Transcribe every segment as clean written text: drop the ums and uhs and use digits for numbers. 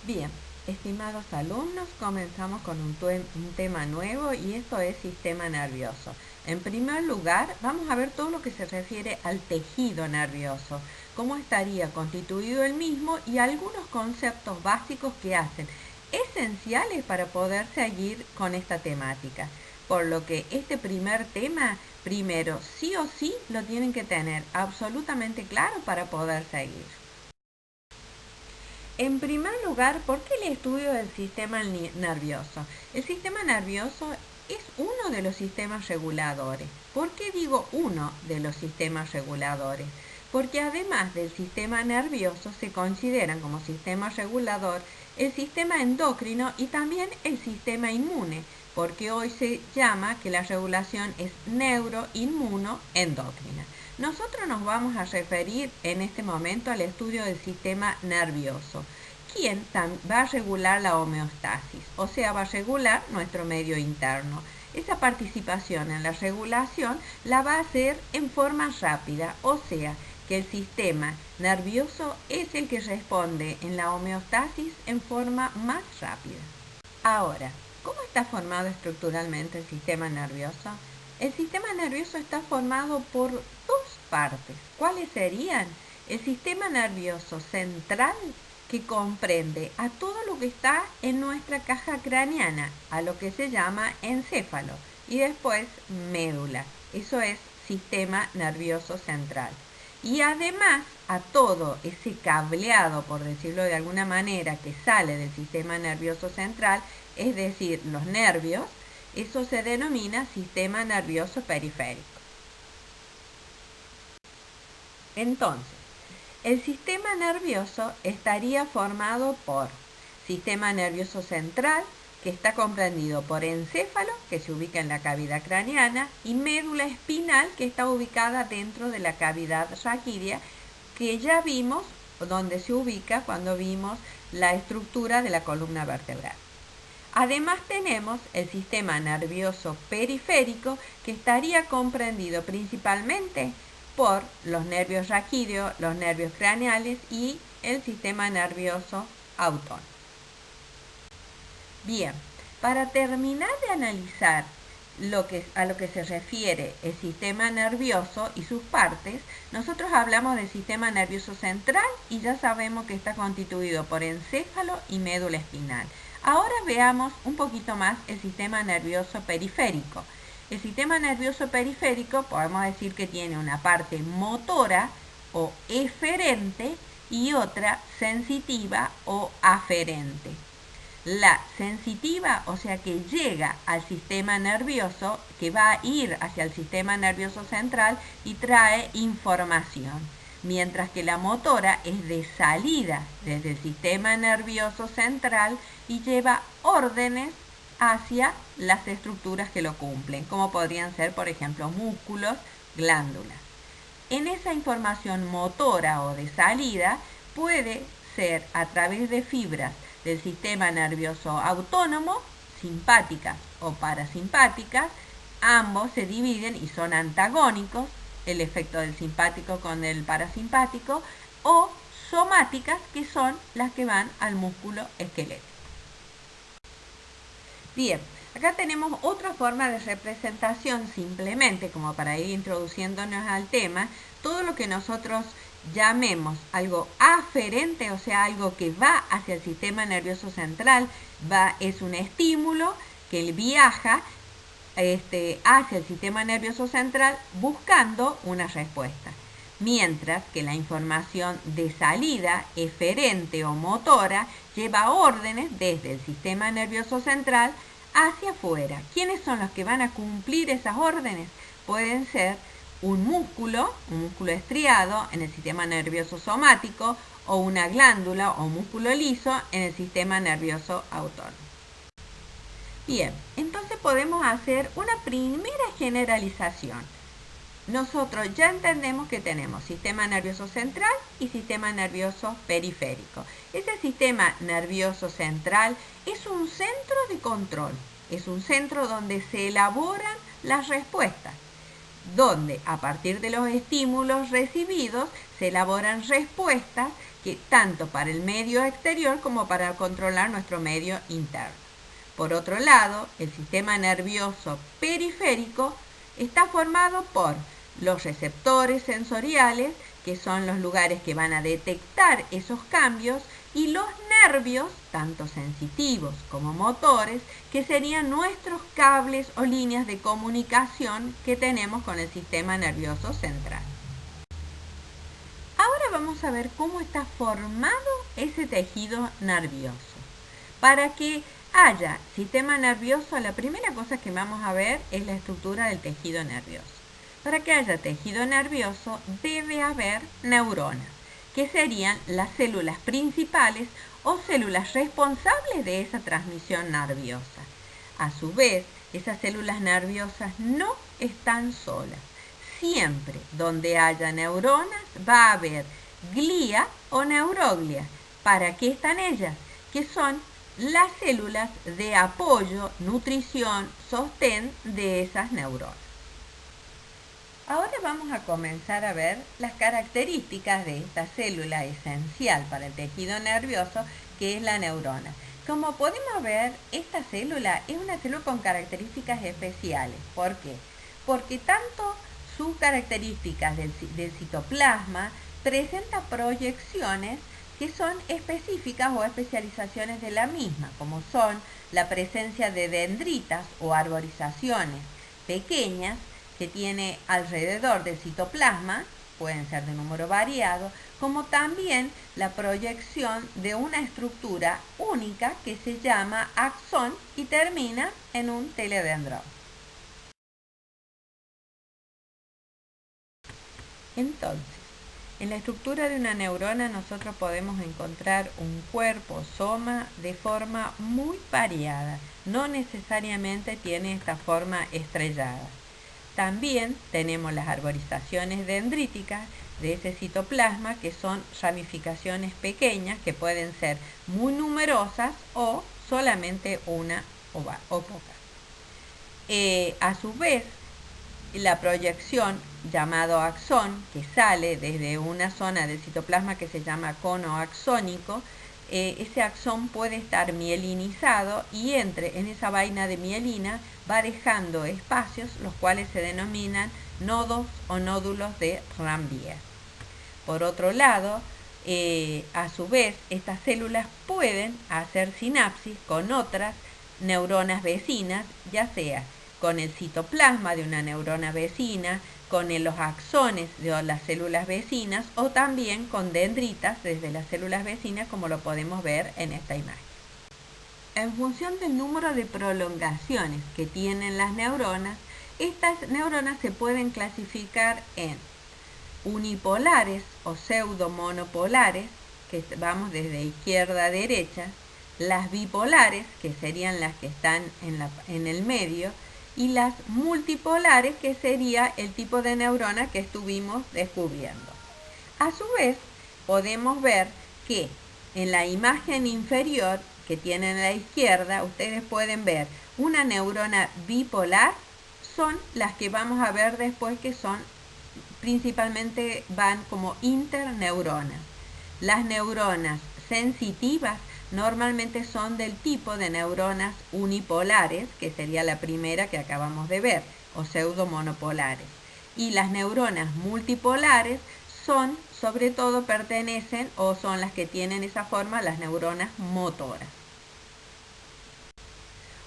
Bien, estimados alumnos, comenzamos con un tema nuevo y esto es sistema nervioso. En primer lugar, vamos a ver todo lo que se refiere al tejido nervioso, cómo estaría constituido el mismo y algunos conceptos básicos que hacen esenciales para poder seguir con esta temática. Por lo que este primer tema, primero, sí o sí, lo tienen que tener absolutamente claro para poder seguir. En primer lugar, ¿por qué el estudio del sistema nervioso? El sistema nervioso es uno de los sistemas reguladores. ¿Por qué digo uno de los sistemas reguladores? Porque además del sistema nervioso se consideran como sistema regulador el sistema endocrino y también el sistema inmune, porque hoy se llama que la regulación es neuroinmunoendocrina. Nosotros nos vamos a referir en este momento al estudio del sistema nervioso, quien va a regular la homeostasis, o sea, va a regular nuestro medio interno. Esa participación en la regulación la va a hacer en forma rápida, o sea, que el sistema nervioso es el que responde en la homeostasis en forma más rápida. Ahora, ¿cómo está formado estructuralmente el sistema nervioso? El sistema nervioso está formado por dos partes. ¿Cuáles serían? El sistema nervioso central, que comprende a todo lo que está en nuestra caja craneana, a lo que se llama encéfalo, y después médula. Eso es sistema nervioso central. Y además a todo ese cableado, por decirlo de alguna manera, que sale del sistema nervioso central, es decir, los nervios, eso se denomina sistema nervioso periférico. Entonces, el sistema nervioso estaría formado por sistema nervioso central, que está comprendido por encéfalo, que se ubica en la cavidad craneana, y médula espinal, que está ubicada dentro de la cavidad raquídea, que ya vimos donde se ubica cuando vimos la estructura de la columna vertebral. Además tenemos el sistema nervioso periférico, que estaría comprendido principalmente por los nervios raquídeos, los nervios craneales y el sistema nervioso autónomo. Bien, para terminar de analizar a lo que se refiere el sistema nervioso y sus partes, nosotros hablamos del sistema nervioso central y ya sabemos que está constituido por encéfalo y médula espinal. Ahora veamos un poquito más el sistema nervioso periférico. El sistema nervioso periférico podemos decir que tiene una parte motora o eferente y otra sensitiva o aferente. La sensitiva, o sea que llega al sistema nervioso, que va a ir hacia el sistema nervioso central y trae información, mientras que la motora es de salida desde el sistema nervioso central y lleva órdenes hacia las estructuras que lo cumplen, como podrían ser, por ejemplo, músculos, glándulas. En esa información motora o de salida puede ser a través de fibras del sistema nervioso autónomo, simpáticas o parasimpáticas. Ambos se dividen y son antagónicos, el efecto del simpático con el parasimpático, o somáticas, que son las que van al músculo esquelético. Bien, acá tenemos otra forma de representación, simplemente como para ir introduciéndonos al tema, todo lo que nosotros llamemos algo aferente, o sea, algo que va hacia el sistema nervioso central, es un estímulo que viaja hacia el sistema nervioso central buscando una respuesta. Mientras que la información de salida, eferente o motora, lleva órdenes desde el sistema nervioso central hacia afuera. ¿Quiénes son los que van a cumplir esas órdenes? Pueden ser un músculo estriado en el sistema nervioso somático, o una glándula o músculo liso en el sistema nervioso autónomo. Bien, entonces podemos hacer una primera generalización. Nosotros ya entendemos que tenemos sistema nervioso central y sistema nervioso periférico. Ese sistema nervioso central es un centro de control, es un centro donde se elaboran las respuestas, donde a partir de los estímulos recibidos se elaboran respuestas que tanto para el medio exterior como para controlar nuestro medio interno. Por otro lado, el sistema nervioso periférico está formado por los receptores sensoriales, que son los lugares que van a detectar esos cambios, y los nervios, tanto sensitivos como motores, que serían nuestros cables o líneas de comunicación que tenemos con el sistema nervioso central. Ahora vamos a ver cómo está formado ese tejido nervioso. Para que haya sistema nervioso, la primera cosa que vamos a ver es la estructura del tejido nervioso. Para que haya tejido nervioso debe haber neuronas, que serían las células principales o células responsables de esa transmisión nerviosa. A su vez, esas células nerviosas no están solas. Siempre donde haya neuronas va a haber glía o neuroglia. ¿Para qué están ellas? Que son las células de apoyo, nutrición, sostén de esas neuronas. Ahora vamos a comenzar a ver las características de esta célula esencial para el tejido nervioso, que es la neurona. Como podemos ver, esta célula es una célula con características especiales. ¿Por qué? Porque tanto sus características del citoplasma presenta proyecciones que son específicas o especializaciones de la misma, como son la presencia de dendritas o arborizaciones pequeñas que tiene alrededor del citoplasma, pueden ser de número variado, como también la proyección de una estructura única que se llama axón y termina en un teledendrón. Entonces, en la estructura de una neurona nosotros podemos encontrar un cuerpo, soma, de forma muy variada. No necesariamente tiene esta forma estrellada. También tenemos las arborizaciones dendríticas de ese citoplasma, que son ramificaciones pequeñas que pueden ser muy numerosas o solamente una o pocas. A su vez, la proyección llamado axón, que sale desde una zona del citoplasma que se llama cono axónico, ese axón puede estar mielinizado y en esa vaina de mielina va dejando espacios, los cuales se denominan nodos o nódulos de Ranvier. Por otro lado, a su vez, estas células pueden hacer sinapsis con otras neuronas vecinas, ya sea con el citoplasma de una neurona vecina, con los axones de las células vecinas o también con dendritas desde las células vecinas, como lo podemos ver en esta imagen. En función del número de prolongaciones que tienen las neuronas, estas neuronas se pueden clasificar en unipolares o pseudomonopolares, que vamos desde izquierda a derecha, las bipolares, que serían las que están en el medio, y las multipolares, que sería el tipo de neurona que estuvimos descubriendo. A su vez, podemos ver que en la imagen inferior que tienen a la izquierda, ustedes pueden ver una neurona bipolar, son las que vamos a ver después, que son principalmente van como interneuronas. Las neuronas sensitivas normalmente son del tipo de neuronas unipolares, que sería la primera que acabamos de ver, o pseudomonopolares. Y las neuronas multipolares son, sobre todo, pertenecen o son las que tienen esa forma, las neuronas motoras.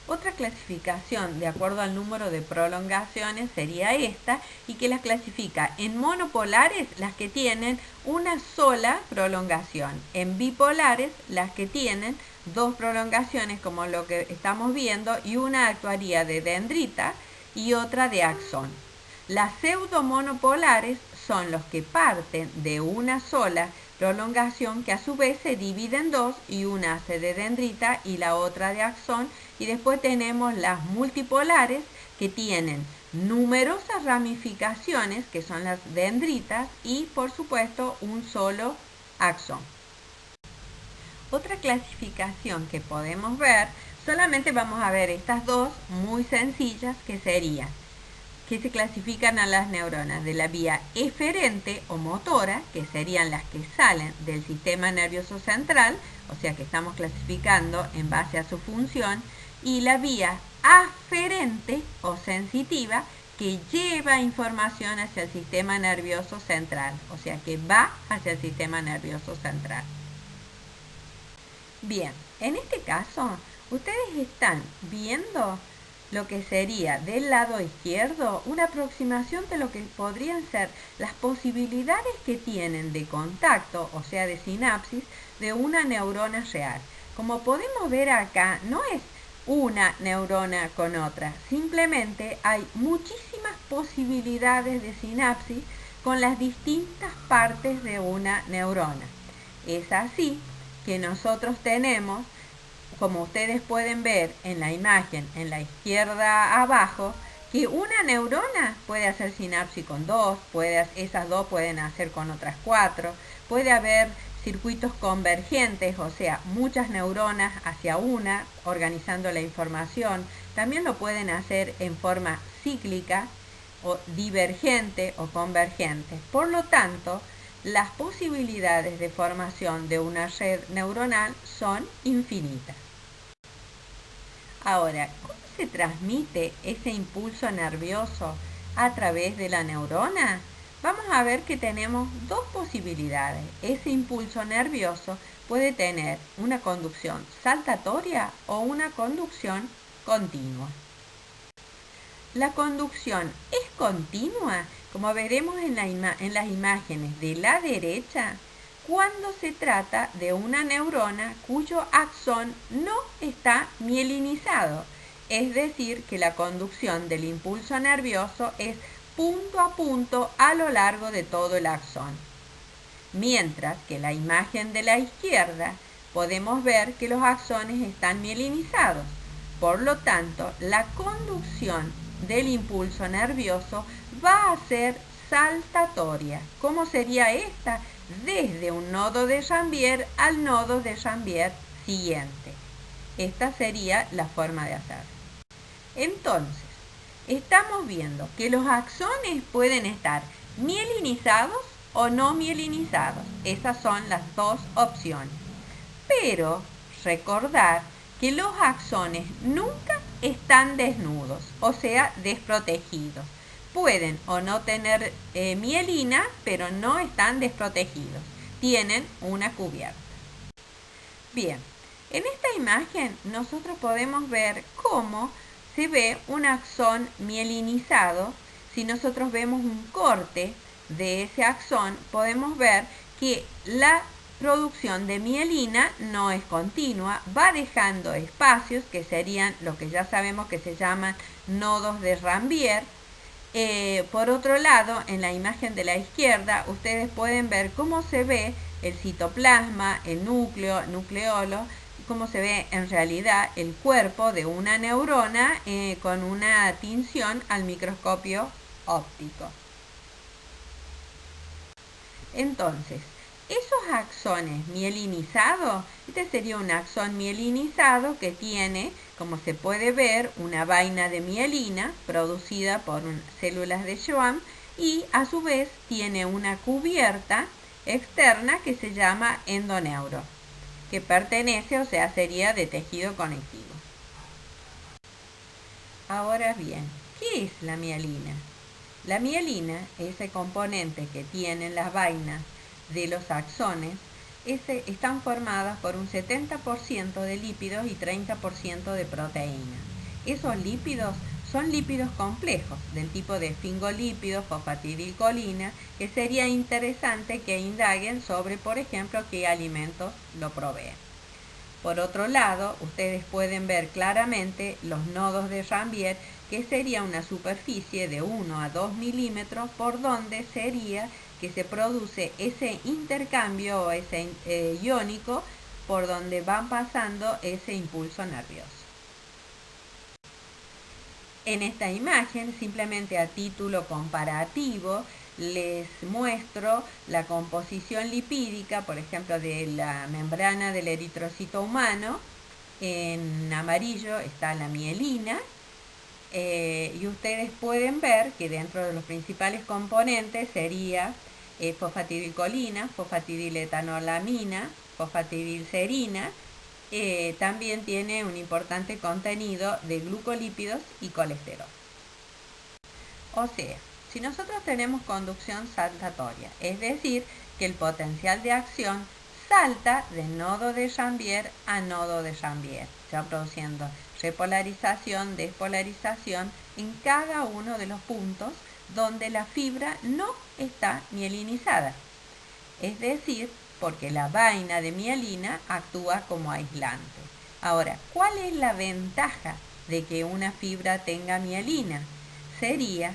Otra clasificación de acuerdo al número de prolongaciones sería esta, y que las clasifica en monopolares, las que tienen una sola prolongación, en bipolares las que tienen dos prolongaciones, como lo que estamos viendo, y una actuaría de dendrita y otra de axón. Las pseudomonopolares son los que parten de una sola prolongación, que a su vez se divide en dos, y una hace de dendrita y la otra de axón. Y después tenemos las multipolares, que tienen numerosas ramificaciones, que son las dendritas, y por supuesto un solo axón. Otra clasificación que podemos ver, solamente vamos a ver estas dos muy sencillas, que serían que se clasifican a las neuronas de la vía eferente o motora, que serían las que salen del sistema nervioso central, o sea que estamos clasificando en base a su función, y la vía aferente o sensitiva, que lleva información hacia el sistema nervioso central, o sea que va hacia el sistema nervioso central. Bien, en este caso, ustedes están viendo lo que sería del lado izquierdo una aproximación de lo que podrían ser las posibilidades que tienen de contacto, o sea, de sinapsis, de una neurona real. Como podemos ver acá, no es una neurona con otra, simplemente hay muchísimas posibilidades de sinapsis con las distintas partes de una neurona. Es así que nosotros tenemos, como ustedes pueden ver en la imagen en la izquierda abajo, que una neurona puede hacer sinapsis con dos, esas dos pueden hacer con otras cuatro, puede haber circuitos convergentes, o sea, muchas neuronas hacia una, organizando la información. También lo pueden hacer en forma cíclica, o divergente o convergente. Por lo tanto, las posibilidades de formación de una red neuronal son infinitas. Ahora, ¿cómo se transmite ese impulso nervioso a través de la neurona? Vamos a ver que tenemos dos posibilidades. Ese impulso nervioso puede tener una conducción saltatoria o una conducción continua. La conducción es continua, como veremos en las imágenes de la derecha, cuando se trata de una neurona cuyo axón no está mielinizado, es decir, que la conducción del impulso nervioso es punto a punto a lo largo de todo el axón. Mientras que en la imagen de la izquierda podemos ver que los axones están mielinizados. Por lo tanto, la conducción del impulso nervioso va a ser saltatoria. ¿Cómo sería esta? Desde un nodo de Jambier al nodo de Jambier siguiente. Esta sería la forma de hacerlo. Entonces, estamos viendo que los axones pueden estar mielinizados o no mielinizados. Esas son las dos opciones. Pero recordar que los axones nunca están desnudos, o sea, desprotegidos. Pueden o no tener mielina, pero no están desprotegidos. Tienen una cubierta. Bien, en esta imagen nosotros podemos ver cómo se ve un axón mielinizado. Si nosotros vemos un corte de ese axón, podemos ver que la producción de mielina no es continua, va dejando espacios que serían lo que ya sabemos que se llaman nodos de Rambier. Por otro lado, en la imagen de la izquierda, ustedes pueden ver cómo se ve el citoplasma, el núcleo, nucleolo, cómo se ve en realidad el cuerpo de una neurona con una tinción al microscopio óptico. Entonces, esos axones mielinizados, este sería un axón mielinizado que tiene, como se puede ver, una vaina de mielina producida por células de Schwann y a su vez tiene una cubierta externa que se llama endoneuro, que pertenece, o sea, sería de tejido conectivo. Ahora bien, ¿qué es la mielina? La mielina, ese componente que tienen las vainas de los axones, están formadas por un 70% de lípidos y 30% de proteína. Esos lípidos son lípidos complejos, del tipo de esfingolípidos, fosfatidilcolina, que sería interesante que indaguen sobre, por ejemplo, qué alimentos lo proveen. Por otro lado, ustedes pueden ver claramente los nodos de Rambier, que sería una superficie de 1 a 2 milímetros por donde sería que se produce ese intercambio o ese iónico por donde van pasando ese impulso nervioso. En esta imagen, simplemente a título comparativo, les muestro la composición lipídica, por ejemplo, de la membrana del eritrocito humano. En amarillo está la mielina Y ustedes pueden ver que dentro de los principales componentes sería fosfatidilcolina, fosfatidiletoanolamina, fosfatidilserina. También tiene un importante contenido de glucolípidos y colesterol. O sea, si nosotros tenemos conducción saltatoria, es decir, que el potencial de acción salta de nodo de Jambier a nodo de Jambier, ya produciendo repolarización, despolarización en cada uno de los puntos donde la fibra no está mielinizada. Es decir, porque la vaina de mielina actúa como aislante. Ahora, ¿cuál es la ventaja de que una fibra tenga mielina? Sería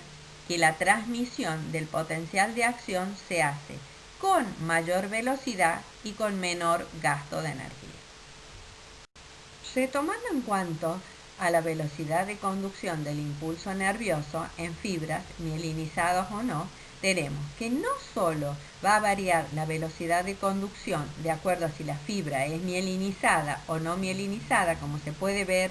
que la transmisión del potencial de acción se hace con mayor velocidad y con menor gasto de energía. Retomando en cuanto a la velocidad de conducción del impulso nervioso en fibras, mielinizadas o no, tenemos que no solo va a variar la velocidad de conducción de acuerdo a si la fibra es mielinizada o no mielinizada, como se puede ver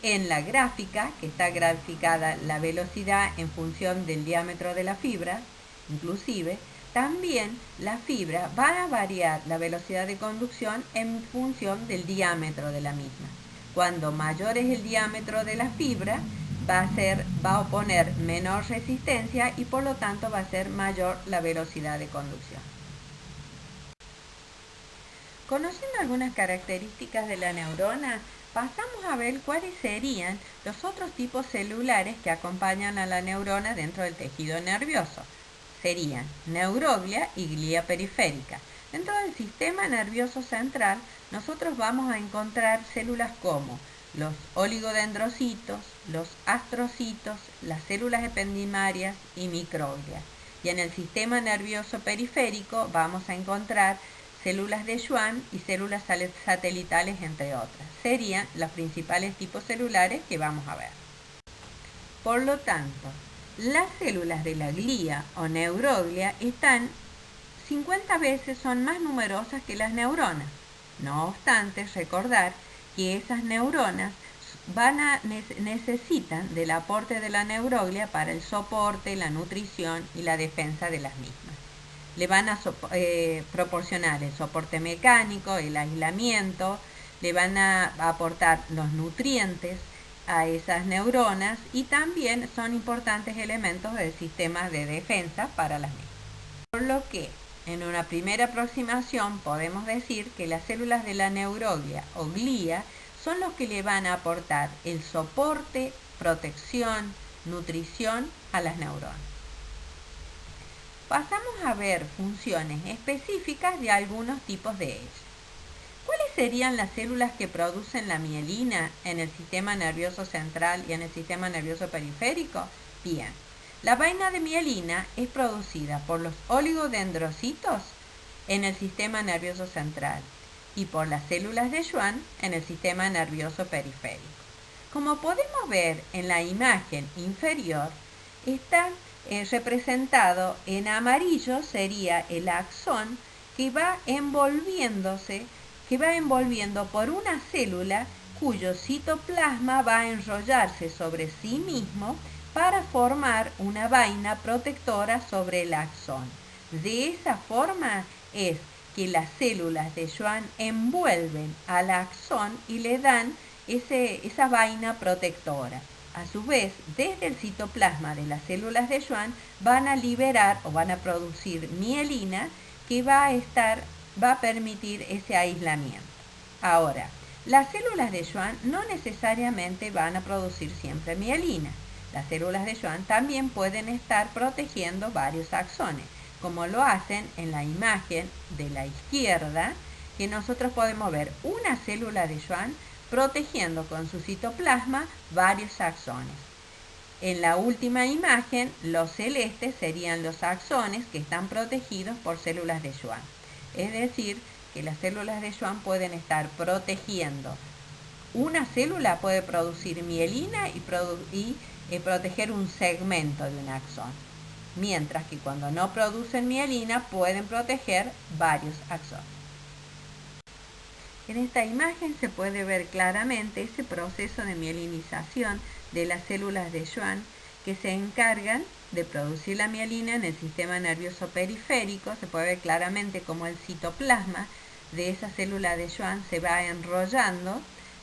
en la gráfica, que está graficada la velocidad en función del diámetro de la fibra, inclusive, también la fibra va a variar la velocidad de conducción en función del diámetro de la misma. Cuando mayor es el diámetro de la fibra, va a oponer menor resistencia y por lo tanto va a ser mayor la velocidad de conducción. Conociendo algunas características de la neurona, pasamos a ver cuáles serían los otros tipos celulares que acompañan a la neurona dentro del tejido nervioso. Serían neuroglia y glía periférica. Dentro del sistema nervioso central, nosotros vamos a encontrar células como los oligodendrocitos, los astrocitos, las células ependimarias y microglia. Y en el sistema nervioso periférico vamos a encontrar células de Schwann y células satelitales, entre otras. Serían los principales tipos celulares que vamos a ver. Por lo tanto, las células de la glía o neuroglia están 50 veces son más numerosas que las neuronas. No obstante, recordar que esas neuronas necesitan del aporte de la neuroglia para el soporte, la nutrición y la defensa de las mismas. Le van a proporcionar el soporte mecánico, el aislamiento, le van a aportar los nutrientes a esas neuronas y también son importantes elementos del sistema de defensa para las mismas. Por lo que, en una primera aproximación, podemos decir que las células de la neuroglia o glía son los que le van a aportar el soporte, protección, nutrición a las neuronas. Pasamos a ver funciones específicas de algunos tipos de ellas. ¿Cuáles serían las células que producen la mielina en el sistema nervioso central y en el sistema nervioso periférico? Bien, la vaina de mielina es producida por los oligodendrocitos en el sistema nervioso central y por las células de Schwann en el sistema nervioso periférico. Como podemos ver en la imagen inferior, está representado en amarillo sería el axón que va envolviendo por una célula cuyo citoplasma va a enrollarse sobre sí mismo para formar una vaina protectora sobre el axón. De esa forma es que las células de Schwann envuelven al axón y le dan esa vaina protectora. A su vez, desde el citoplasma de las células de Schwann van a liberar o van a producir mielina que va a permitir ese aislamiento. Ahora, las células de Schwann no necesariamente van a producir siempre mielina. Las células de Schwann también pueden estar protegiendo varios axones, como lo hacen en la imagen de la izquierda, que nosotros podemos ver una célula de Schwann protegiendo con su citoplasma varios axones. En la última imagen, los celestes serían los axones que están protegidos por células de Schwann. Es decir, que las células de Schwann pueden estar protegiendo. Una célula puede producir mielina y proteger un segmento de un axón, mientras que cuando no producen mielina pueden proteger varios axones. En esta imagen se puede ver claramente ese proceso de mielinización de las células de Schwann que se encargan de producir la mielina en el sistema nervioso periférico. Se puede ver claramente cómo el citoplasma de esa célula de Schwann se va enrollando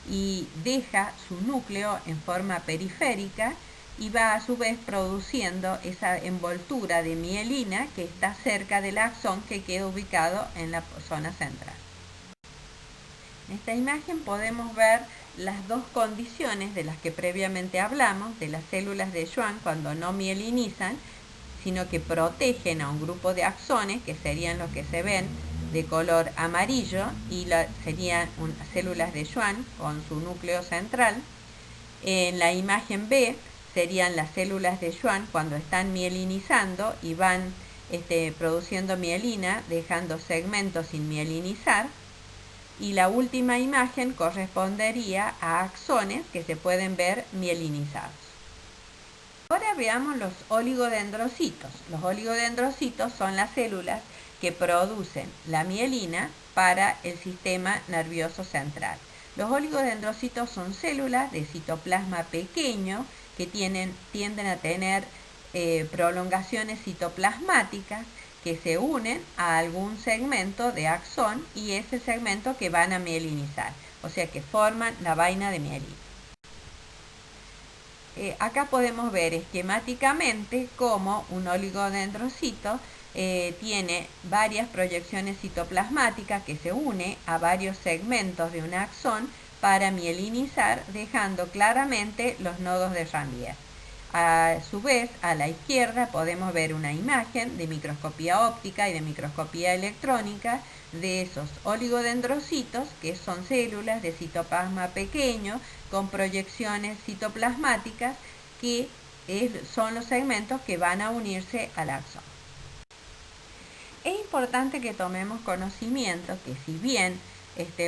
y deja su núcleo en forma periférica y va a su vez produciendo esa envoltura de mielina que está cerca del axón que queda ubicado en la zona central. En esta imagen podemos ver las dos condiciones de las que previamente hablamos, de las células de Schwann cuando no mielinizan, sino que protegen a un grupo de axones, que serían los que se ven de color amarillo, y serían células de Schwann con su núcleo central. En la imagen B serían las células de Schwann cuando están mielinizando y van produciendo mielina, dejando segmentos sin mielinizar. Y la última imagen correspondería a axones que se pueden ver mielinizados. Ahora veamos los oligodendrocitos. Los oligodendrocitos son las células que producen la mielina para el sistema nervioso central. Los oligodendrocitos son células de citoplasma pequeño que tienden a tener prolongaciones citoplasmáticas que se unen a algún segmento de axón y ese segmento que van a mielinizar, o sea que forman la vaina de mielina. Acá podemos ver esquemáticamente cómo un oligodendrocito tiene varias proyecciones citoplasmáticas que se une a varios segmentos de un axón para mielinizar, dejando claramente los nodos de Ranvier. A su vez, a la izquierda podemos ver una imagen de microscopía óptica y de microscopía electrónica de esos oligodendrocitos, que son células de citoplasma pequeño con proyecciones citoplasmáticas que son los segmentos que van a unirse al axón. Es importante que tomemos conocimiento que si bien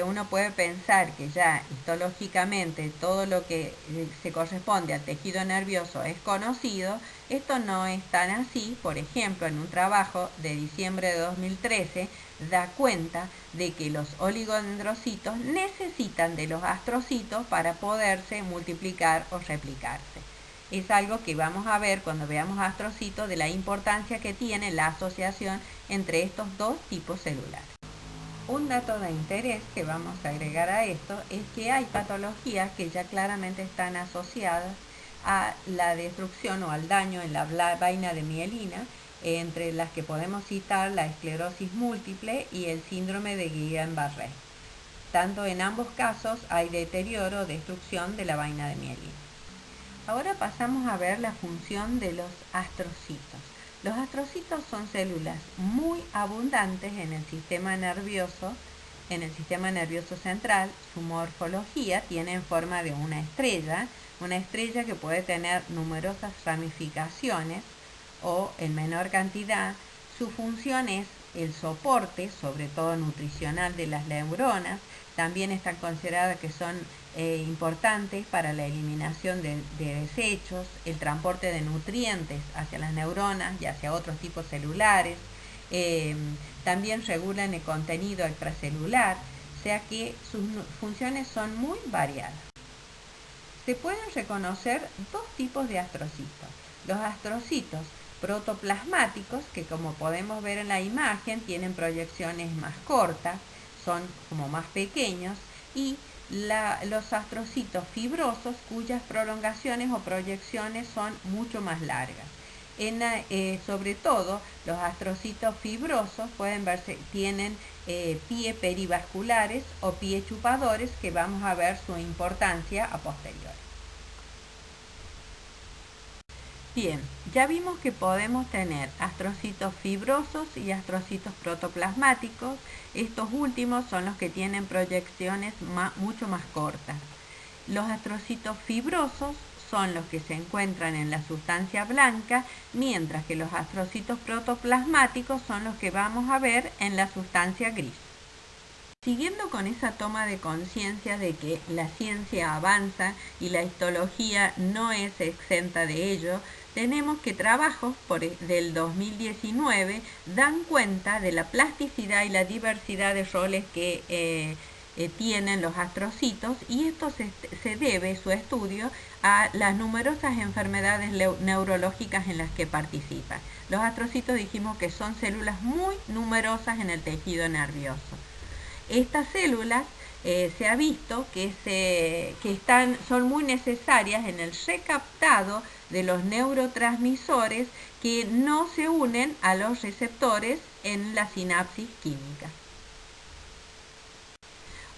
uno puede pensar que ya histológicamente todo lo que se corresponde al tejido nervioso es conocido, esto no es tan así. Por ejemplo, en un trabajo de diciembre de 2013 da cuenta de que los oligodendrocitos necesitan de los astrocitos para poderse multiplicar o replicarse. Es algo que vamos a ver cuando veamos astrocitos, de la importancia que tiene la asociación entre estos dos tipos celulares. Un dato de interés que vamos a agregar a esto es que hay patologías que ya claramente están asociadas a la destrucción o al daño en la vaina de mielina, entre las que podemos citar la esclerosis múltiple y el síndrome de Guillain-Barré. Tanto en ambos casos hay deterioro o destrucción de la vaina de mielina. Ahora pasamos a ver la función de los astrocitos. Los astrocitos son células muy abundantes en el sistema nervioso central. Su morfología tiene en forma de una estrella que puede tener numerosas ramificaciones o en menor cantidad. Su función es el soporte, sobre todo nutricional, de las neuronas. También están consideradas que son importantes para la eliminación de desechos, el transporte de nutrientes hacia las neuronas y hacia otros tipos celulares. También regulan el contenido extracelular, o sea que sus funciones son muy variadas. Se pueden reconocer dos tipos de astrocitos. Los astrocitos protoplasmáticos, que como podemos ver en la imagen tienen proyecciones más cortas, son como más pequeños, y los astrocitos fibrosos, cuyas prolongaciones o proyecciones son mucho más largas. Sobre todo los astrocitos fibrosos pueden verse, tienen pie perivasculares o pie chupadores, que vamos a ver su importancia a posteriori. Bien, ya vimos que podemos tener astrocitos fibrosos y astrocitos protoplasmáticos. Estos últimos son los que tienen proyecciones mucho más cortas. Los astrocitos fibrosos son los que se encuentran en la sustancia blanca, mientras que los astrocitos protoplasmáticos son los que vamos a ver en la sustancia gris. Siguiendo con esa toma de conciencia de que la ciencia avanza y la histología no es exenta de ello, tenemos que trabajos del 2019 dan cuenta de la plasticidad y la diversidad de roles que tienen los astrocitos, y esto se debe, su estudio, a las numerosas enfermedades neurológicas en las que participan. Los astrocitos dijimos que son células muy numerosas en el tejido nervioso. Estas células se ha visto que son muy necesarias en el recaptado de los neurotransmisores que no se unen a los receptores en la sinapsis química.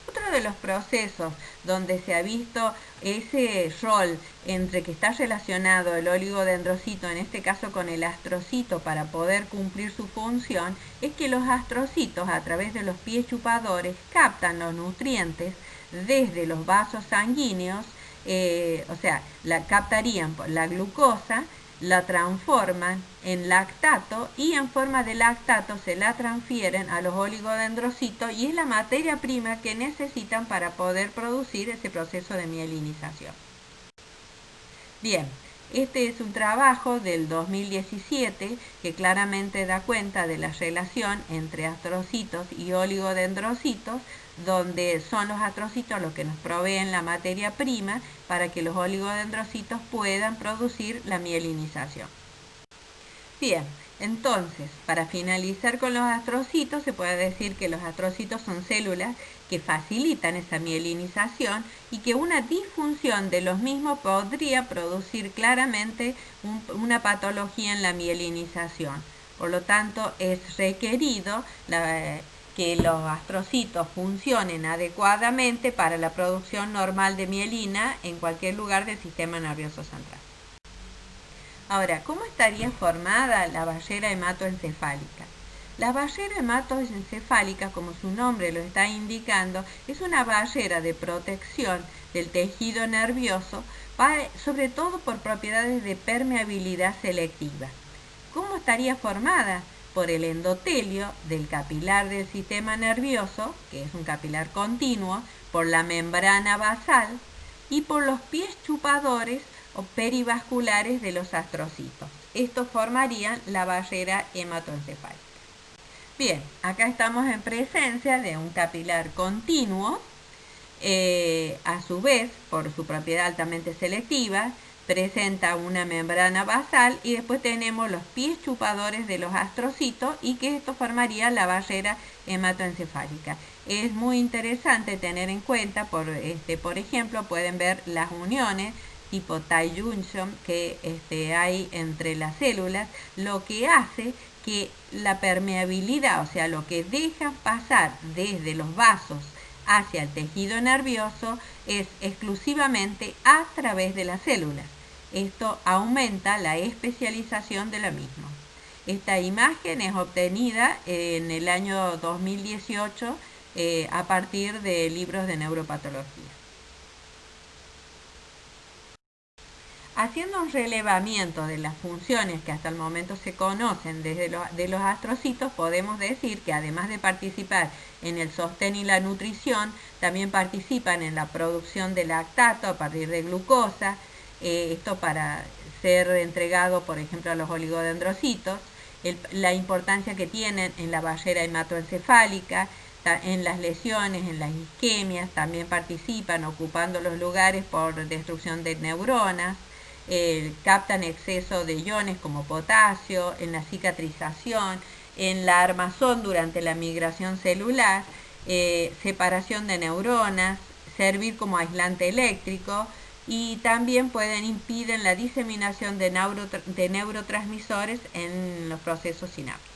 Otro de los procesos donde se ha visto ese rol entre que está relacionado el oligodendrocito, en este caso con el astrocito, para poder cumplir su función, es que los astrocitos, a través de los pies chupadores, captan los nutrientes desde los vasos sanguíneos, captarían la glucosa, la transforman en lactato, y en forma de lactato se la transfieren a los oligodendrocitos, y es la materia prima que necesitan para poder producir ese proceso de mielinización. Bien, este es un trabajo del 2017 que claramente da cuenta de la relación entre astrocitos y oligodendrocitos, donde son los astrocitos los que nos proveen la materia prima para que los oligodendrocitos puedan producir la mielinización. Bien, entonces, para finalizar con los astrocitos, se puede decir que los astrocitos son células que facilitan esa mielinización, y que una disfunción de los mismos podría producir claramente una patología en la mielinización. Por lo tanto, es requerido que los astrocitos funcionen adecuadamente para la producción normal de mielina en cualquier lugar del sistema nervioso central. Ahora, ¿cómo estaría formada la barrera hematoencefálica? La barrera hematoencefálica, como su nombre lo está indicando, es una barrera de protección del tejido nervioso, sobre todo por propiedades de permeabilidad selectiva. ¿Cómo estaría formada? Por el endotelio del capilar del sistema nervioso, que es un capilar continuo, por la membrana basal y por los pies chupadores o perivasculares de los astrocitos. Estos formarían la barrera hematoencefálica. Bien, acá estamos en presencia de un capilar continuo, a su vez, por su propiedad altamente selectiva, presenta una membrana basal, y después tenemos los pies chupadores de los astrocitos, y que esto formaría la barrera hematoencefálica. Es muy interesante tener en cuenta, por ejemplo, pueden ver las uniones tipo tie junction que hay entre las células, lo que hace que la permeabilidad, o sea, lo que deja pasar desde los vasos hacia el tejido nervioso, es exclusivamente a través de las células. Esto aumenta la especialización de la misma. Esta imagen es obtenida en el año 2018 a partir de libros de neuropatología. Haciendo un relevamiento de las funciones que hasta el momento se conocen de los astrocitos, podemos decir que además de participar en el sostén y la nutrición, también participan en la producción de lactato a partir de glucosa, esto para ser entregado, por ejemplo, a los oligodendrocitos, la importancia que tienen en la barrera hematoencefálica, en las lesiones, en las isquemias, también participan ocupando los lugares por destrucción de neuronas. Captan exceso de iones como potasio, en la cicatrización, en la armazón durante la migración celular, separación de neuronas, servir como aislante eléctrico, y también impiden la diseminación de neurotransmisores en los procesos sinápticos.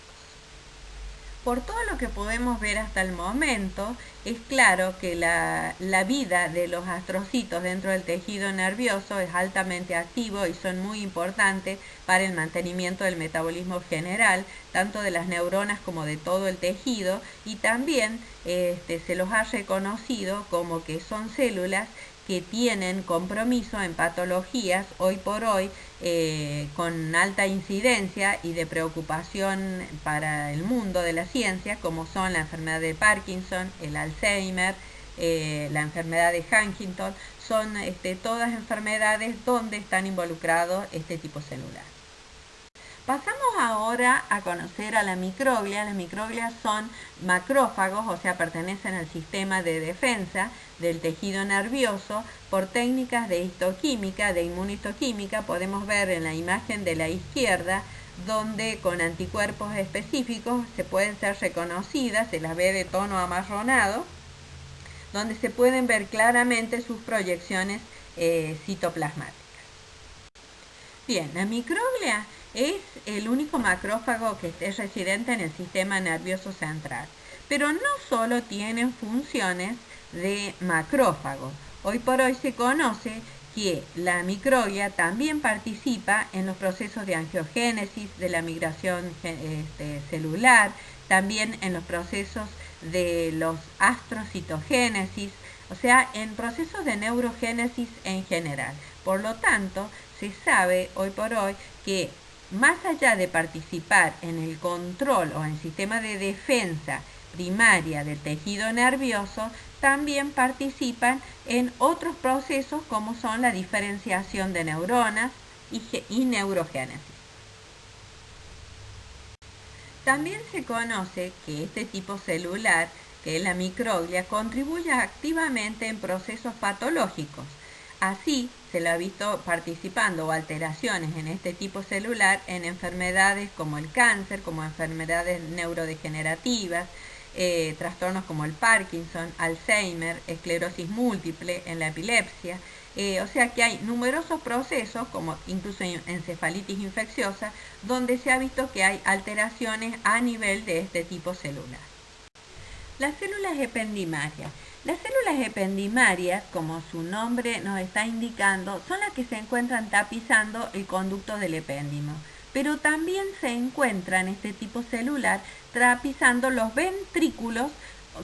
Por todo lo que podemos ver hasta el momento, es claro que la vida de los astrocitos dentro del tejido nervioso es altamente activo y son muy importantes para el mantenimiento del metabolismo general, tanto de las neuronas como de todo el tejido, y también se los ha reconocido como que son células que tienen compromiso en patologías hoy por hoy con alta incidencia y de preocupación para el mundo de la ciencia, como son la enfermedad de Parkinson, el Alzheimer, la enfermedad de Huntington. Son todas enfermedades donde están involucrados este tipo celular. Pasamos ahora a conocer a la microglia. Las microglias son macrófagos, o sea, pertenecen al sistema de defensa del tejido nervioso. Por técnicas de histoquímica, de inmunohistoquímica, podemos ver en la imagen de la izquierda donde con anticuerpos específicos se pueden ser reconocidas, se las ve de tono amarronado, donde se pueden ver claramente sus proyecciones citoplasmáticas. Bien, la microglia es el único macrófago que es residente en el sistema nervioso central, pero no solo tienen funciones de macrófago. Hoy por hoy se conoce que la microglia también participa en los procesos de angiogénesis, de la migración celular, también en los procesos de los astrocitogénesis, o sea, en procesos de neurogénesis en general. Por lo tanto, se sabe hoy por hoy que más allá de participar en el control o en el sistema de defensa primaria del tejido nervioso, también participan en otros procesos como son la diferenciación de neuronas y neurogénesis. También se conoce que este tipo celular, que es la microglia, contribuye activamente en procesos patológicos. Así, se lo ha visto participando o alteraciones en este tipo celular en enfermedades como el cáncer, como enfermedades neurodegenerativas, trastornos como el Parkinson, Alzheimer, esclerosis múltiple, en la epilepsia. O sea que hay numerosos procesos, como incluso encefalitis infecciosa, donde se ha visto que hay alteraciones a nivel de este tipo celular. Las células ependimarias. Las células ependimarias, como su nombre nos está indicando, son las que se encuentran tapizando el conducto del epéndimo. Pero también se encuentran este tipo celular tapizando los ventrículos,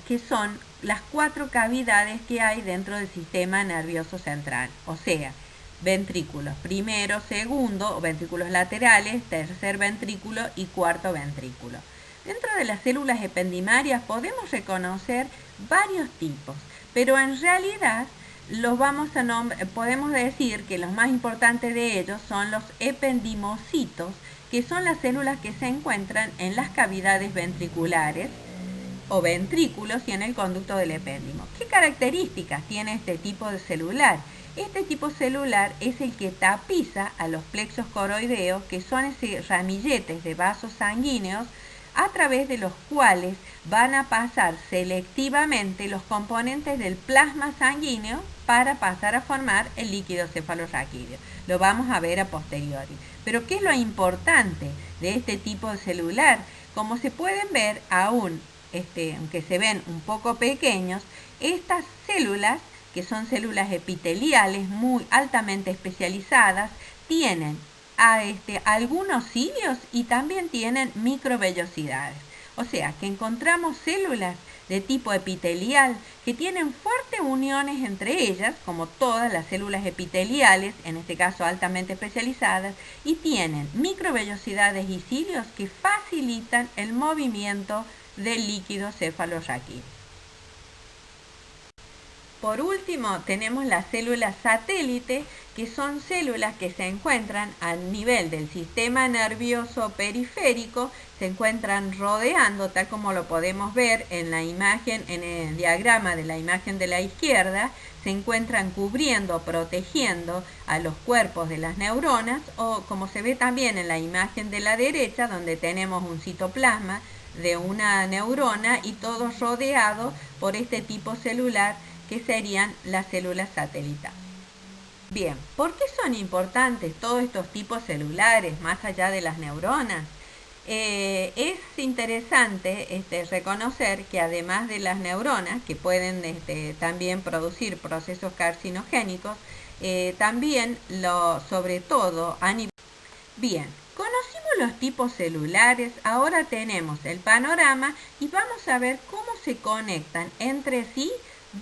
que son las 4 cavidades que hay dentro del sistema nervioso central. O sea, ventrículos primero, segundo, o ventrículos laterales, tercer ventrículo y cuarto ventrículo. Dentro de las células ependimarias podemos reconocer varios tipos, pero en realidad podemos decir que los más importantes de ellos son los ependimocitos, que son las células que se encuentran en las cavidades ventriculares o ventrículos y en el conducto del epéndimo. ¿Qué características tiene este tipo de celular? Este tipo celular es el que tapiza a los plexos coroideos, que son esos ramilletes de vasos sanguíneos a través de los cuales van a pasar selectivamente los componentes del plasma sanguíneo para pasar a formar el líquido cefalorraquídeo. Lo vamos a ver a posteriori. Pero ¿qué es lo importante de este tipo de celular? Como se pueden ver, aún aunque se ven un poco pequeños, estas células, que son células epiteliales muy altamente especializadas, tienen algunos cilios y también tienen microvellosidades. O sea que encontramos células de tipo epitelial que tienen fuertes uniones entre ellas, como todas las células epiteliales, en este caso altamente especializadas, y tienen microvellosidades y cilios que facilitan el movimiento del líquido cefalorraquídeo. Por último, tenemos las células satélite, que son células que se encuentran a nivel del sistema nervioso periférico, se encuentran rodeando, tal como lo podemos ver en la imagen, en el diagrama de la imagen de la izquierda, se encuentran cubriendo, protegiendo a los cuerpos de las neuronas, o como se ve también en la imagen de la derecha, donde tenemos un citoplasma de una neurona y todo rodeado por este tipo celular, que serían las células satelitales. Bien, ¿por qué son importantes todos estos tipos celulares más allá de las neuronas? Es interesante reconocer que además de las neuronas, que pueden también producir procesos carcinogénicos, también sobre todo a nivel... Bien, conocimos los tipos celulares, ahora tenemos el panorama y vamos a ver cómo se conectan entre sí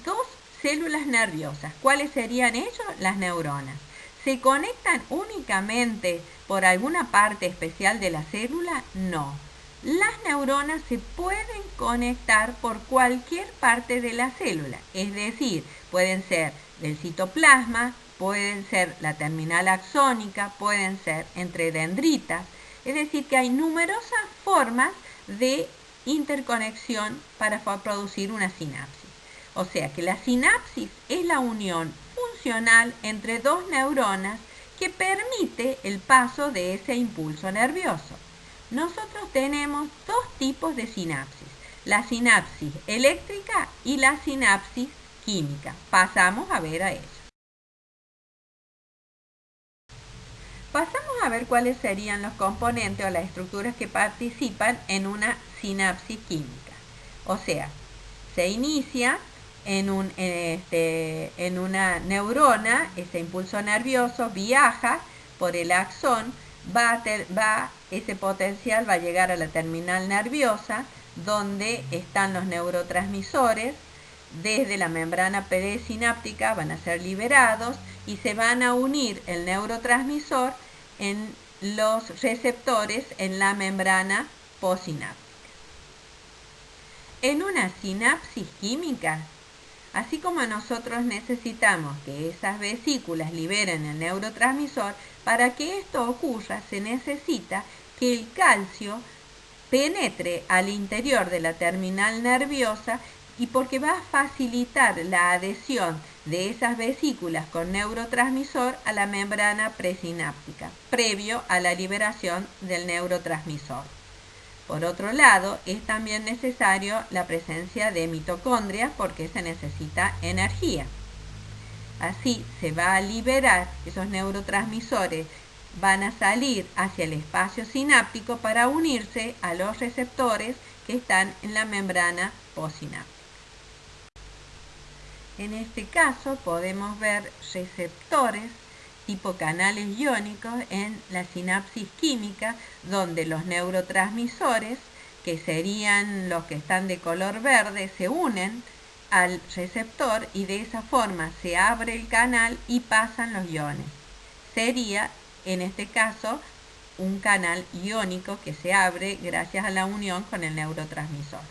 dos células nerviosas. ¿Cuáles serían ellos? Las neuronas. ¿Se conectan únicamente por alguna parte especial de la célula? No. Las neuronas se pueden conectar por cualquier parte de la célula, es decir, pueden ser del citoplasma, pueden ser la terminal axónica, pueden ser entre dendritas. Es decir, que hay numerosas formas de interconexión para producir una sinapsis. O sea que la sinapsis es la unión funcional entre dos neuronas que permite el paso de ese impulso nervioso. Nosotros tenemos dos tipos de sinapsis, la sinapsis eléctrica y la sinapsis química. Pasamos a ver a eso. Pasamos a ver cuáles serían los componentes o las estructuras que participan en una sinapsis química. O sea, se inicia en una neurona, ese impulso nervioso viaja por el axón, ese potencial va a llegar a la terminal nerviosa, donde están los neurotransmisores. Desde la membrana presináptica van a ser liberados y se van a unir el neurotransmisor en los receptores en la membrana postsináptica. En una sinapsis química, así como nosotros necesitamos que esas vesículas liberen el neurotransmisor, para que esto ocurra se necesita que el calcio penetre al interior de la terminal nerviosa, y porque va a facilitar la adhesión de esas vesículas con neurotransmisor a la membrana presináptica, previo a la liberación del neurotransmisor. Por otro lado, es también necesario la presencia de mitocondrias porque se necesita energía. Así se va a liberar, esos neurotransmisores van a salir hacia el espacio sináptico para unirse a los receptores que están en la membrana postsináptica. En este caso podemos ver receptores tipo canales iónicos en la sinapsis química, donde los neurotransmisores, que serían los que están de color verde, se unen al receptor y de esa forma se abre el canal y pasan los iones. Sería, en este caso, un canal iónico que se abre gracias a la unión con el neurotransmisor.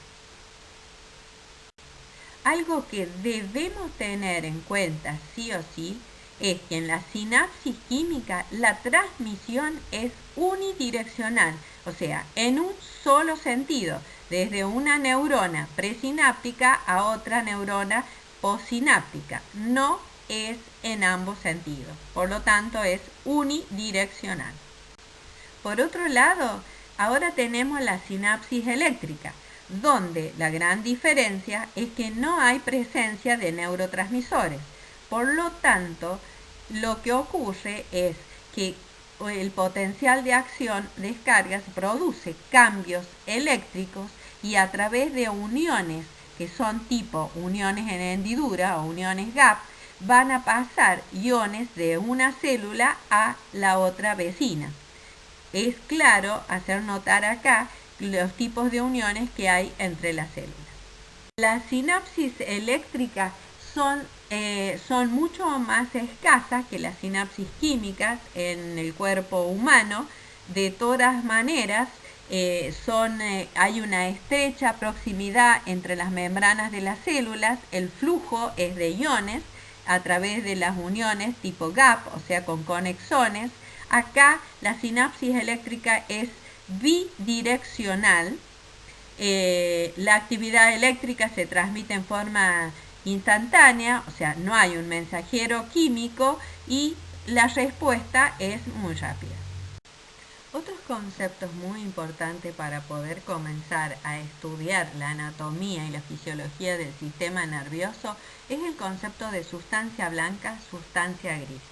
Algo que debemos tener en cuenta sí o sí es que en la sinapsis química la transmisión es unidireccional, o sea, en un solo sentido, desde una neurona presináptica a otra neurona postsináptica. No es en ambos sentidos, por lo tanto es unidireccional. Por otro lado, ahora tenemos la sinapsis eléctrica, donde la gran diferencia es que no hay presencia de neurotransmisores. Por lo tanto, lo que ocurre es que el potencial de acción descarga produce cambios eléctricos y a través de uniones que son tipo uniones en hendidura o uniones gap, van a pasar iones de una célula a la otra vecina. Es claro hacer notar acá los tipos de uniones que hay entre las células. Las sinapsis eléctricas son mucho más escasas que las sinapsis químicas en el cuerpo humano. De todas maneras, hay una estrecha proximidad entre las membranas de las células, el flujo es de iones a través de las uniones tipo gap, o sea con conexones. Acá la sinapsis eléctrica es bidireccional. La actividad eléctrica se transmite en forma instantánea, o sea, no hay un mensajero químico y la respuesta es muy rápida. Otros conceptos muy importantes para poder comenzar a estudiar la anatomía y la fisiología del sistema nervioso es el concepto de sustancia blanca, sustancia gris.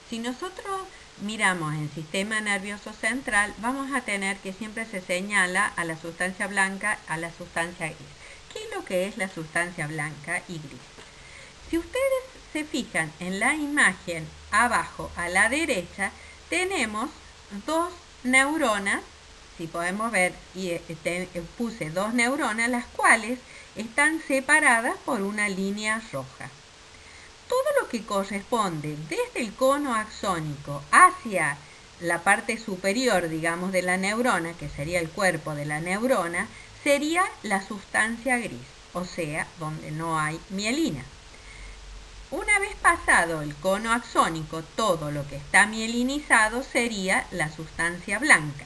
Si nosotros miramos el sistema nervioso central, vamos a tener que siempre se señala a la sustancia blanca, a la sustancia gris. ¿Qué es lo que es la sustancia blanca y gris? Si ustedes se fijan en la imagen abajo a la derecha, tenemos dos neuronas, si podemos ver, puse dos neuronas, las cuales están separadas por una línea roja. Todo lo que corresponde desde el cono axónico hacia la parte superior, digamos, de la neurona, que sería el cuerpo de la neurona, sería la sustancia gris, o sea, donde no hay mielina. Una vez pasado el cono axónico, todo lo que está mielinizado sería la sustancia blanca.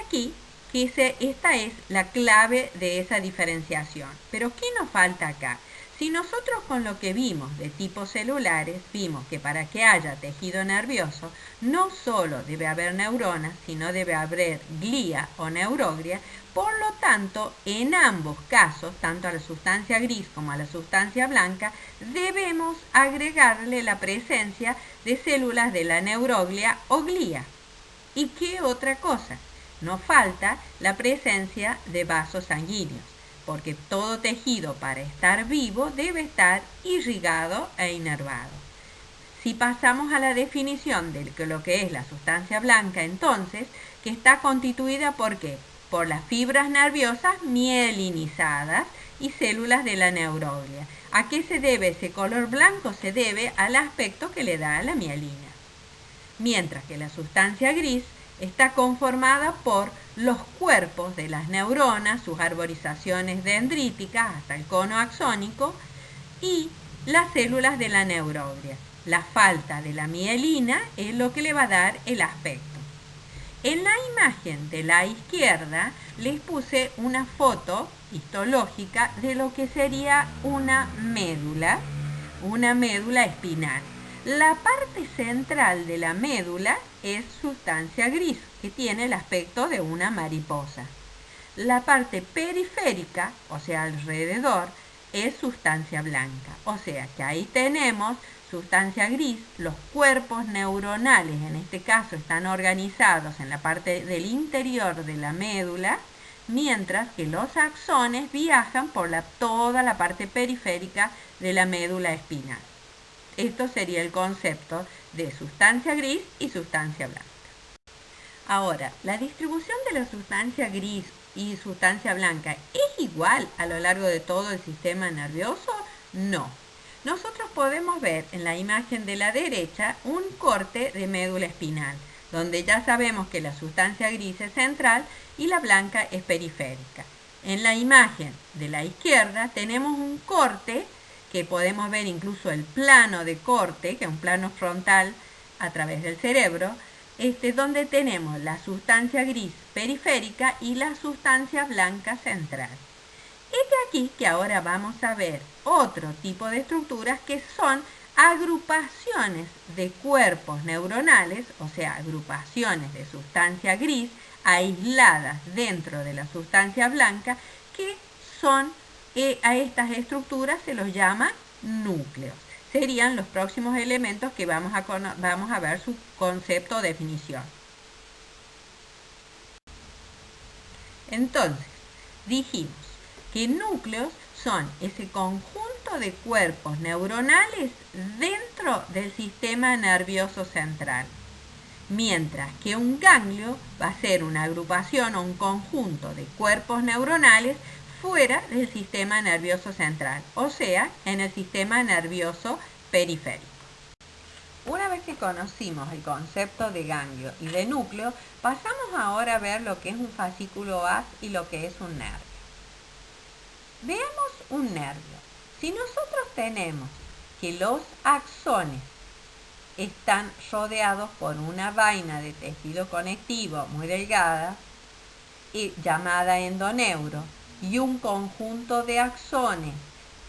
aquí que esta es la clave de esa diferenciación. Pero ¿qué nos falta acá? Si nosotros con lo que vimos de tipos celulares, vimos que para que haya tejido nervioso, no solo debe haber neuronas, sino debe haber glía o neuroglia. Por lo tanto, en ambos casos, tanto a la sustancia gris como a la sustancia blanca, debemos agregarle la presencia de células de la neuroglia o glía. ¿Y qué otra cosa? Nos falta la presencia de vasos sanguíneos, porque todo tejido para estar vivo debe estar irrigado e inervado. Si pasamos a la definición de lo que es la sustancia blanca, entonces, que está constituida ¿por qué? Por las fibras nerviosas mielinizadas y células de la neuroglia. ¿A qué se debe ese color blanco? Se debe al aspecto que le da a la mielina. Mientras que la sustancia gris está conformada por los cuerpos de las neuronas, sus arborizaciones dendríticas hasta el cono axónico y las células de la neuroglia. La falta de la mielina es lo que le va a dar el aspecto. En la imagen de la izquierda les puse una foto histológica de lo que sería una médula espinal. La parte central de la médula es sustancia gris, que tiene el aspecto de una mariposa. La parte periférica, o sea, alrededor, es sustancia blanca. O sea, que ahí tenemos sustancia gris, los cuerpos neuronales, en este caso, están organizados en la parte del interior de la médula, mientras que los axones viajan por toda la parte periférica de la médula espinal. Esto sería el concepto de sustancia gris y sustancia blanca. Ahora, ¿la distribución de la sustancia gris y sustancia blanca es igual a lo largo de todo el sistema nervioso? No. Nosotros podemos ver en la imagen de la derecha un corte de médula espinal, donde ya sabemos que la sustancia gris es central y la blanca es periférica. En la imagen de la izquierda tenemos un corte que podemos ver incluso el plano de corte, que es un plano frontal a través del cerebro, donde tenemos la sustancia gris periférica y la sustancia blanca central. Es de aquí que ahora vamos a ver otro tipo de estructuras que son agrupaciones de cuerpos neuronales, o sea, agrupaciones de sustancia gris aisladas dentro de la sustancia blanca, que son a estas estructuras se los llama núcleos. Serían los próximos elementos que vamos a ver su concepto o definición. Entonces, dijimos que núcleos son ese conjunto de cuerpos neuronales dentro del sistema nervioso central, mientras que un ganglio va a ser una agrupación o un conjunto de cuerpos neuronales fuera del sistema nervioso central, o sea, en el sistema nervioso periférico. Una vez que conocimos el concepto de ganglio y de núcleo, pasamos ahora a ver lo que es un fascículo haz y lo que es un nervio. Veamos un nervio. Si nosotros tenemos que los axones están rodeados por una vaina de tejido conectivo muy delgada, llamada endoneuro, y un conjunto de axones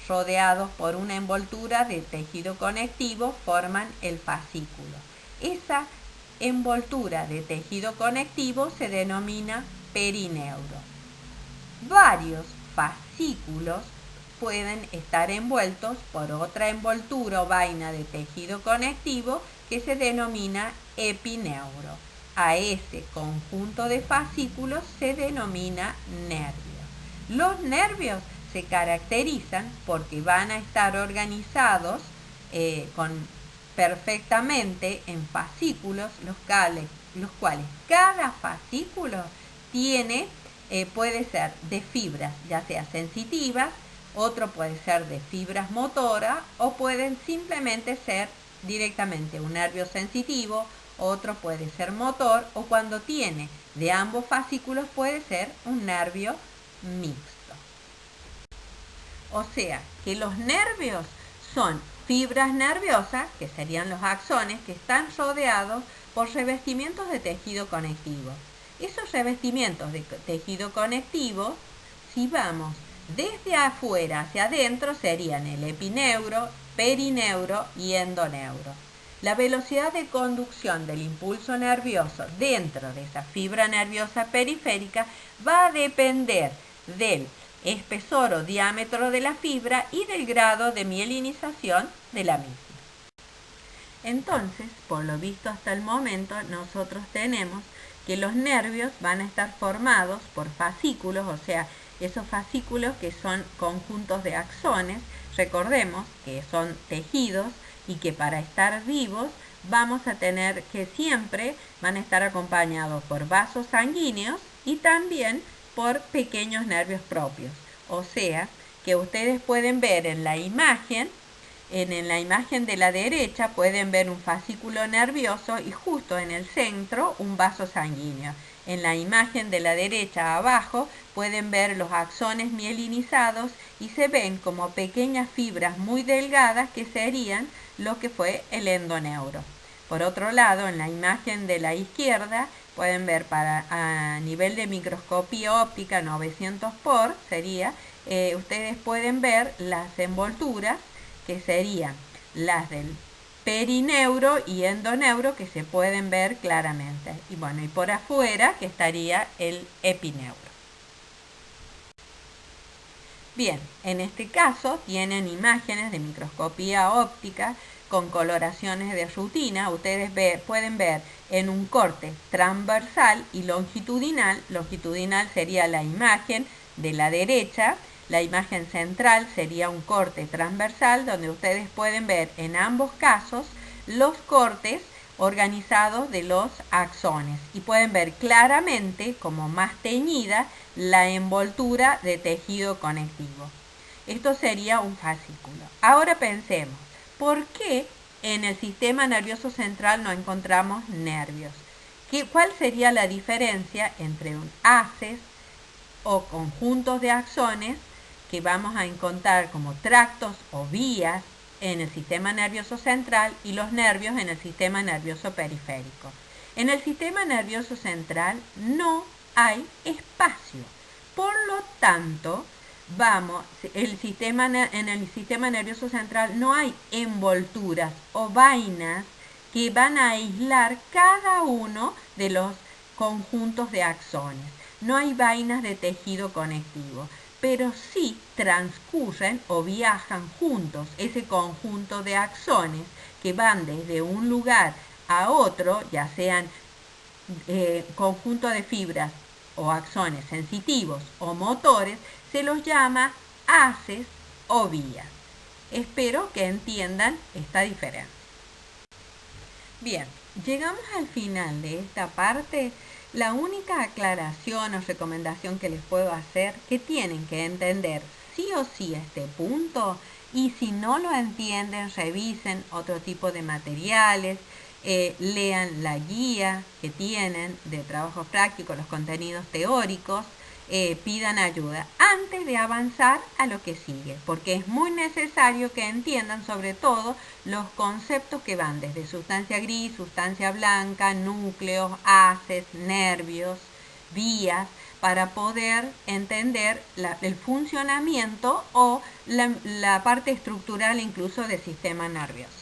rodeados por una envoltura de tejido conectivo forman el fascículo. Esa envoltura de tejido conectivo se denomina perineuro. Varios fascículos pueden estar envueltos por otra envoltura o vaina de tejido conectivo que se denomina epineuro. A ese conjunto de fascículos se denomina nervio. Los nervios se caracterizan porque van a estar organizados perfectamente en fascículos, los cuales cada fascículo puede ser de fibras, ya sea sensitivas, otro puede ser de fibras motoras o pueden simplemente ser directamente un nervio sensitivo, otro puede ser motor o cuando tiene de ambos fascículos puede ser un nervio mixto. O sea, que los nervios son fibras nerviosas, que serían los axones, que están rodeados por revestimientos de tejido conectivo. Esos revestimientos de tejido conectivo, si vamos desde afuera hacia adentro, serían el epineuro, perineuro y endoneuro. La velocidad de conducción del impulso nervioso dentro de esa fibra nerviosa periférica va a depender del espesor o diámetro de la fibra y del grado de mielinización de la misma. Entonces, por lo visto hasta el momento, nosotros tenemos que los nervios van a estar formados por fascículos, o sea, esos fascículos que son conjuntos de axones. Recordemos que son tejidos y que para estar vivos vamos a tener que siempre van a estar acompañados por vasos sanguíneos y también por pequeños nervios propios. O sea, que ustedes pueden ver en la imagen de la derecha pueden ver un fascículo nervioso y justo en el centro un vaso sanguíneo. En la imagen de la derecha abajo pueden ver los axones mielinizados y se ven como pequeñas fibras muy delgadas que serían lo que fue el endoneuro. Por otro lado, en la imagen de la izquierda pueden ver a nivel de microscopía óptica 900 por sería, ustedes pueden ver las envolturas que serían las del perineuro y endoneuro que se pueden ver claramente. Y bueno, y por afuera que estaría el epineuro. Bien, en este caso tienen imágenes de microscopía óptica con coloraciones de rutina. Ustedes pueden ver en un corte transversal y longitudinal. Longitudinal sería la imagen de la derecha. La imagen central sería un corte transversal donde ustedes pueden ver en ambos casos los cortes organizados de los axones y pueden ver claramente como más teñida la envoltura de tejido conectivo. Esto sería un fascículo. Ahora pensemos, ¿por qué en el sistema nervioso central no encontramos nervios? ¿Cuál sería la diferencia entre un haces o conjuntos de axones que vamos a encontrar como tractos o vías en el sistema nervioso central y los nervios en el sistema nervioso periférico? En el sistema nervioso central no hay espacio. Por lo tanto, en el sistema nervioso central no hay envolturas o vainas que van a aislar cada uno de los conjuntos de axones. No hay vainas de tejido conectivo, pero sí transcurren o viajan juntos ese conjunto de axones que van desde un lugar a otro, ya sean conjunto de fibras o axones sensitivos o motores, se los llama haces o vías. Espero que entiendan esta diferencia. Bien, llegamos al final de esta parte. La única aclaración o recomendación que les puedo hacer, que tienen que entender sí o sí este punto, y si no lo entienden, revisen otro tipo de materiales, lean la guía que tienen de trabajo práctico, los contenidos teóricos, pidan ayuda antes de avanzar a lo que sigue, porque es muy necesario que entiendan sobre todo los conceptos que van desde sustancia gris, sustancia blanca, núcleos, haces, nervios, vías, para poder entender el funcionamiento o la parte estructural incluso del sistema nervioso.